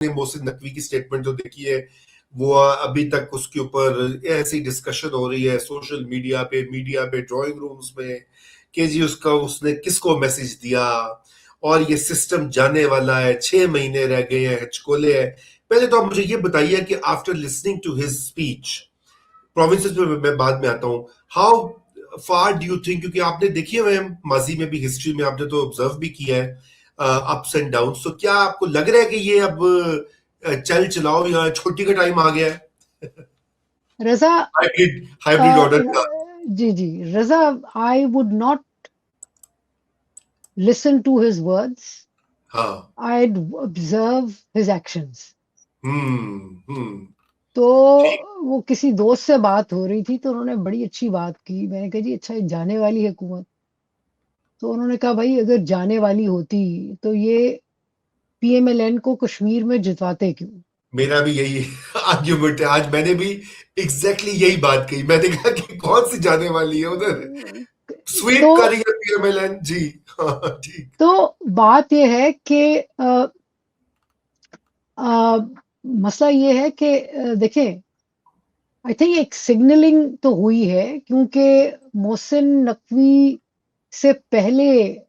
मोहसिन नकवी की स्टेटमेंट जो देखी है, वो अभी तक उसके ऊपर ऐसी डिस्कशन हो रही है सोशल मीडिया पे, ड्राइंग रूम्स में, कि जी उसने किसको मैसेज दिया, और ये सिस्टम जाने वाला है, 6 महीने रह गए हैं, हचकोले हैं। पहले तो आप मुझे ये बताइए कि after listening to his speech, provinces में मैं बाद में आता हूँ, how far do you think, क्योंकि आपने देखी है माजी में भी, हिस्ट्री में आपने तो ऑब्जर्व भी किया है अप्स एंड डाउन, तो क्या आपको लग रहा है कि ये अब चल चलाओ या छोटी का टाइम आ गया है? रजा, हाइब्रिड ऑर्डर का। जी Raza, I would not listen to his words, हाँ। I'd observe his actions. हम्म। तो ठीक। वो किसी दोस्त से बात हो रही थी, तो उन्होंने बड़ी अच्छी बात की। मैंने कहा जी अच्छा, ये जाने वाली है हुकूमत? तो उन्होंने कहा भाई, अगर जाने वाली होती तो ये पीएमएलएन को कश्मीर में जितवाते क्यों? मेरा भी यही आर्ग्यूमेंट है, आज मैंने भी एग्जैक्टली यही बात कही। मैंने कहा कि कौन सी जाने वाली है उधर, स्वीप तो कर रही है पीएमएलएन जी। हाँ ठीक। तो बात यह है कि मसला ये है कि देखें, आई थिंक एक सिग्नलिंग तो हुई है, क्योंकि मोहसिन नकवी से पहले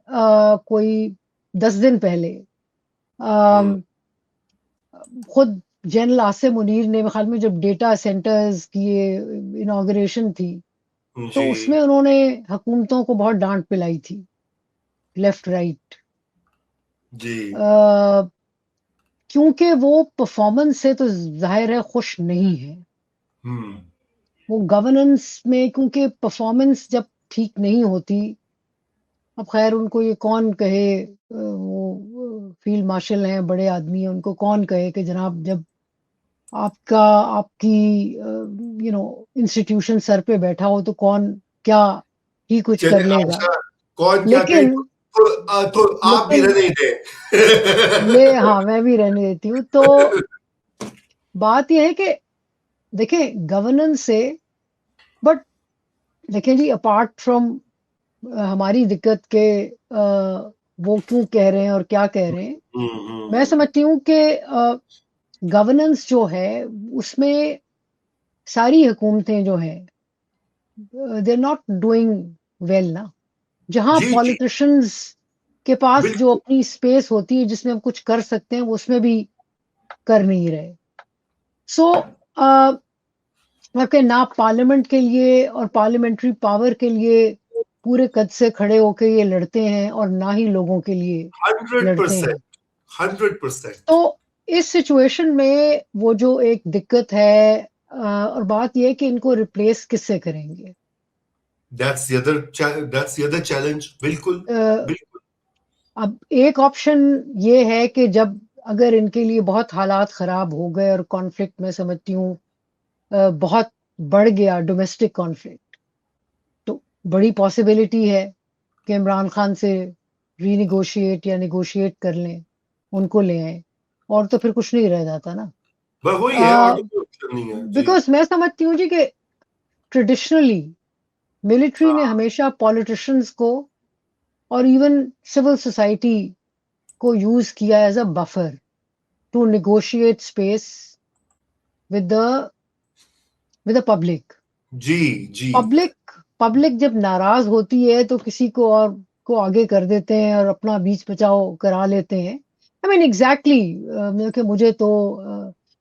कोई 10 दिन पहले हम्म। खुद जनरल आसिम मुनीर ने, मेरे ख्याल में जब डेटा सेंटर्स की ये इनॉग्रेशन थी, तो जी उसमें उन्होंने हुकूमतों को बहुत डांट पिलाई थी, लेफ्ट राइट, जी। क्योंकि वो परफॉर्मेंस से तो जाहिर है खुश नहीं है। हम्म। वो गवर्नेंस में, क्योंकि परफॉर्मेंस जब ठीक नहीं होती, अब खैर उनको ये कौन कहे, वो फील्ड मार्शल हैं, बड़े आदमी हैं, उनको कौन कहे कि जनाब, जब आपकी इंस्टीट्यूशन सर पे बैठा हो, तो कौन क्या ही कुछ कर चलिए लेगा। आशा, कौन क्या कहे, लेकिन तो आप भी लेकिन रहने ही दे। हाँ, मैं भी रहने देती हूँ। तो बात यह है कि देखें, गवर्नेंस से, बट देखें जी, अपार्ट फ्रॉम हमारी दिक्कत के वो क्यों कह रहे हैं और क्या कह रहे हैं, मैं हम्म। समझती हूँ कि गवर्नेंस जो है, उसमें सारी हुकूमतें जो हैं, they are not doing well ना। जहां जी जी पॉलिटिशियंस के पास जो बिल्कुल। अपनी स्पेस होती है, जिसमें हम कुछ कर सकते हैं, वो उसमें भी कर नहीं रहे। सो आपके ना पार्लियामेंट के लिए और पार्लियामेंट्री पावर के लिए पूरे कद से खड़े होकर ये लड़ते हैं, और ना ही लोगों के लिए हंड्रेड लड़ते परसेंट हैं। 100%। तो इस सिचुएशन में वो जो एक दिक्कत है, और बात यह है कि इनको रिप्लेस किससे करेंगे। That's the other challenge. बिल्कुल अ, बिल्कुल। अब एक ऑप्शन ये है कि जब, अगर इनके लिए बहुत हालात खराब हो गए और कॉन्फ्लिक्ट, मैं समझती हूँ बहुत बढ़ गया, डोमेस्टिक कॉन्फ्लिक्ट, तो बड़ी पॉसिबिलिटी है कि इमरान खान से रीनिगोशिएट या नेगोशिएट कर लें, उनको ले आए, और तो फिर कुछ नहीं रह जाता ना। बस वही है, और तो कोई ऑप्शन नहीं है जी। बिकॉज मैं समझती हूँ जी कि ट्रेडिशनली मिलिट्री ने हाँ हमेशा पॉलिटिशियंस को और इवन सिविल सोसाइटी को यूज किया as a buffer to negotiate space with the with the public. जी जी। पब्लिक पब्लिक जब नाराज होती है, तो किसी को और को आगे कर देते हैं और अपना बीच बचाव करा लेते हैं। आई मीन एग्जैक्टली, मुझे तो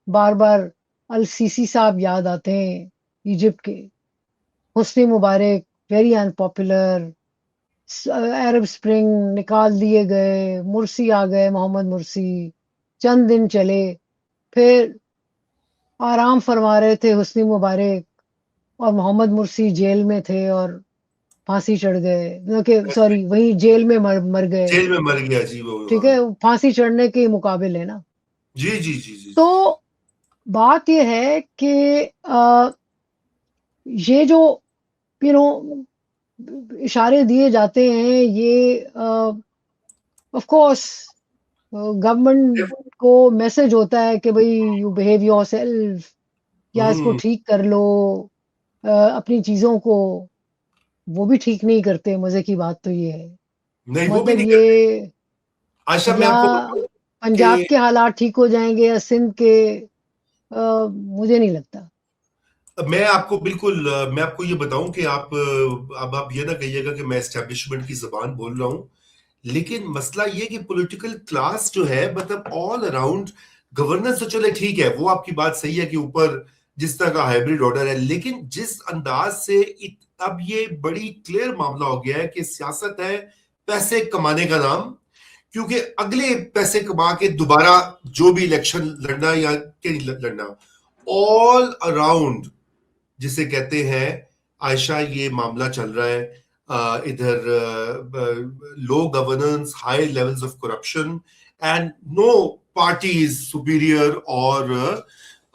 बार बार अल सीसी साहब याद आते हैं, इजिप्ट के। हुस्नी मुबारक वेरी अनपॉपुलर, अरब स्प्रिंग निकाल दिए गए, मुर्सी आ गए, मोहम्मद मुर्सी, चंद दिन चले, फिर आराम फरमा रहे थे हुस्नी मुबारक, और मोहम्मद मुर्सी जेल में थे और फांसी चढ़ गए, सॉरी, वही जेल में मर गए। जेल में मर गया जी वो, ठीक हाँ। है, फांसी चढ़ने के मुकाबिल है ना। जी जी जी जी तो जी। बात यह है कि ये जो यू नो इशारे दिए जाते हैं, ये ऑफ कोर्स गवर्नमेंट को मैसेज होता है कि भाई, यू बिहेव योरसेल्फ, या इसको हम्म। ठीक कर लो, अपनी चीजों को। वो भी ठीक नहीं करते, मजे की बात तो ये है। नहीं वो भी मतलब नहीं ये, करते। आशा मैं या आपको बताऊं, पंजाब के हालात ठीक हो जाएंगे या सिंध के, मुझे नहीं लगता। मैं आपको बिल्कुल मैं आपको ये बताऊं कि अब आप ये ना कहिएगा कि मैं एस्टेब्लिशमेंट की जबान बोल रहा हूं, लेकिन मसला ये कि पॉलिटिकल क्लास जो है, मतलब ऑल अराउंड गवर्नेंस तो चले ठीक है, वो आपकी बात सही है कि ऊपर जिस तरह का हाइब्रिड ऑर्डर है, लेकिन जिस अंदाज से अब ये बड़ी क्लियर मामला हो गया है कि सियासत है पैसे कमाने का नाम, क्योंकि अगले पैसे कमा के दोबारा जो भी इलेक्शन लड़ना या क्या नहीं लड़ना, ऑल अराउंड जिसे कहते हैं आयशा, ये मामला चल रहा है इधर, low governance, high levels of corruption and no party is superior और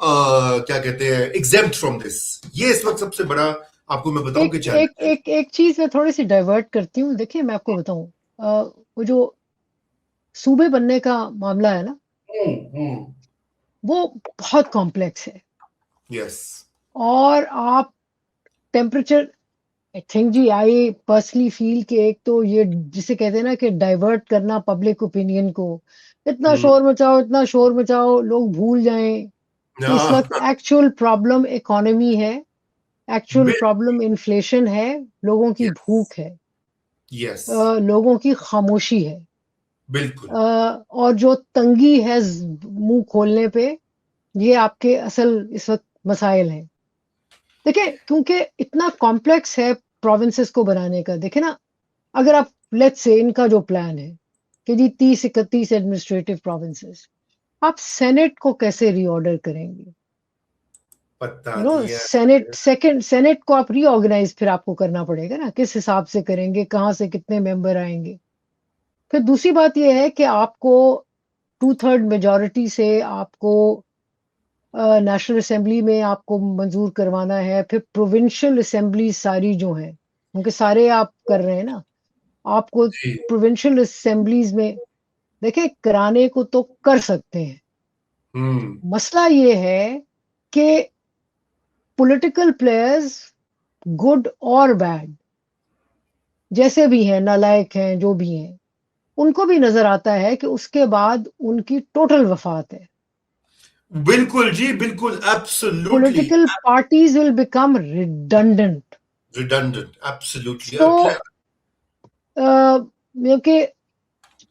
क्या कहते हैं एग्जेम्प्ट फ्रॉम दिस। ये इस वक्त सबसे बड़ा आपको मैं बताऊं कि चैलेंज है। एक चीज मैं थोड़ी सी डाइवर्ट करती हूँ। देखिए मैं आपको बताऊं, वो जो सूबे बनने का मामला है ना, वो बहुत कॉम्प्लेक्स है। यस। और आप टेम्परेचर, आई थिंक जी, आई पर्सनली फील कि एक तो ये जिसे कहते हैं ना कि डाइवर्ट करना पब्लिक ओपिनियन को, इतना शोर मचाओ, इतना शोर मचाओ, लोग भूल जाएं कि इस वक्त एक्चुअल प्रॉब्लम इकोनॉमी है, एक्चुअल प्रॉब्लम इन्फ्लेशन है, लोगों की भूख है, यस, लोगों की खामोशी है, बिल्कुल। और जो तंगी है मुंह खोलने पे, ये आपके असल इस वक्त मसाइल हैं। देखिए क्योंकि इतना कॉम्प्लेक्स है प्रोविंसेस को बनाने का। देखिए ना, अगर आप लेट्स से इनका जो प्लान है कि जी 30-31 एडमिनिस्ट्रेटिव प्रोविंसेस, आप सेनेट को कैसे रीऑर्डर करेंगे? पता यू नो, नहीं है। सेनेट को आप रीऑर्गेनाइज फिर आपको करना पड़ेगा ना, किस हिसाब से करेंगे, कहाँ से कितने मेंबर आएंगे। फिर दूसरी बात यह है कि आपको 2/3 मेजोरिटी से आपको नेशनल असेंबली में आपको मंजूर करवाना है, फिर प्रोविंशियल असेंबली सारी जो हैं, उनके सारे आप कर रहे हैं ना, आपको जी। प्रोविंशियल असेंबलीज में देखिए कराने को तो कर सकते हैं। हम्म। मसला ये है कि पॉलिटिकल प्लेयर्स, गुड और बैड, जैसे भी हैं, नालायक हैं, जो भी हैं, उनको भी नजर आता है कि उसके बाद उनकी टोटल वफात है। बिल्कुल जी, बिल्कुल, absolutely political parties will become redundant. Redundant, absolutely. तो क्योंकि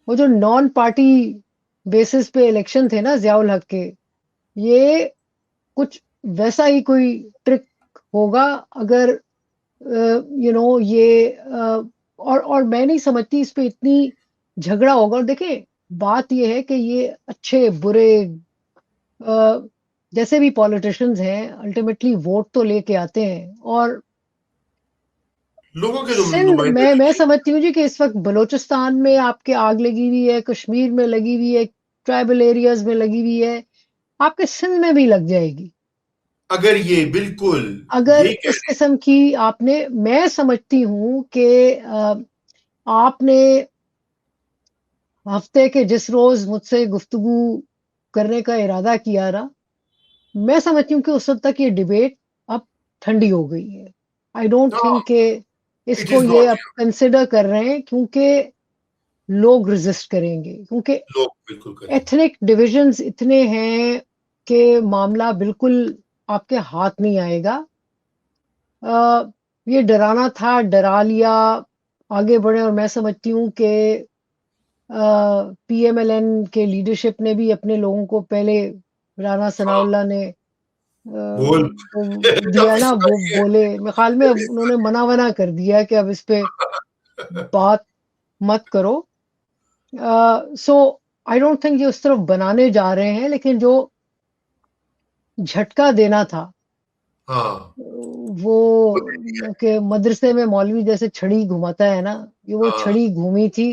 वो जो नॉन पार्टी बेसिस पे इलेक्शन थे ना जियाउल हक के, ये कुछ वैसा ही कोई ट्रिक होगा अगर ये और मैं नहीं समझती इस पे इतनी झगड़ा होगा। और देखिए बात ये है कि ये अच्छे बुरे जैसे भी पॉलिटिशियंस हैं, अल्टीमेटली वोट तो लेके आते हैं। और लोगों के सिंध, नुमाइंदे मैं देखें। समझती हूँ जी कि इस वक्त बलूचिस्तान में आपके आग लगी हुई है, कश्मीर में लगी हुई है, ट्राइबल एरियाज में लगी हुई है, आपके सिंध में भी लग जाएगी अगर ये बिल्कुल अगर यही कह इस किस्म की आपने। मैं समझती हूँ कि आपने हफ्ते के जिस रोज मुझसे गुफ्तगू करने का इरादा किया ना, मैं समझती हूँ कि उस वक्त तक ये डिबेट अब ठंडी हो गई है। आई डोंट रहे, थिंक कि इट इसको इज ये नॉट। अब कंसिडर कर रहे हैं, क्योंकि लोग रेजिस्ट करेंगे, क्योंकि लोग बिल्कुल करेंगे। एथनिक डिविजन्स इतने हैं कि मामला बिल्कुल आपके हाथ नहीं आएगा। ये डराना था, डरा लिया, आगे बढ़े। और मैं समझती हूँ कि पीएमएलएन के लीडरशिप ने भी अपने लोगों को पहले, राणा हाँ, सनाउल्लाह ने बोल। वो दिया काफी ना, वो सुनाई बोले मेरे ख्याल में, अब उन्होंने मना वना कर दिया कि अब इस पे है। बात मत करो। सो आई डोंट थिंक ये उस तरफ बनाने जा रहे हैं, लेकिन जो झटका देना था हाँ, वो, वो दे दिया है। के मदरसे में मौलवी जैसे छड़ी घुमाता है ना, ये वो हाँ, छड़ी घूमी थी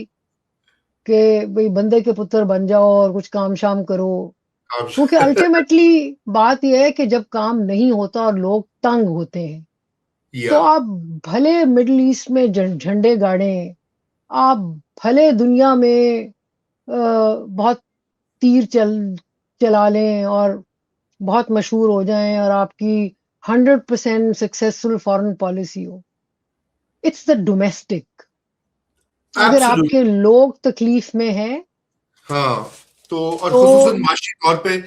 कि भाई बंदे के पुत्र बन जाओ और कुछ काम शाम करो। काम क्योंकि अल्टीमेटली बात यह है कि जब काम नहीं होता और लोग तंग होते हैं, तो या आप भले मिडिल ईस्ट में झंडे गाड़ें, आप भले दुनिया में बहुत तीर चला लें और बहुत मशहूर हो जाएं और आपकी 100% सक्सेसफुल फॉरेन पॉलिसी हो, इट्स द डोमेस्टिक। अगर आपके एब्सोल्युटली। लोग तकलीफ में हैं, हाँ, तो और तो खुसूसन माशी तौर पे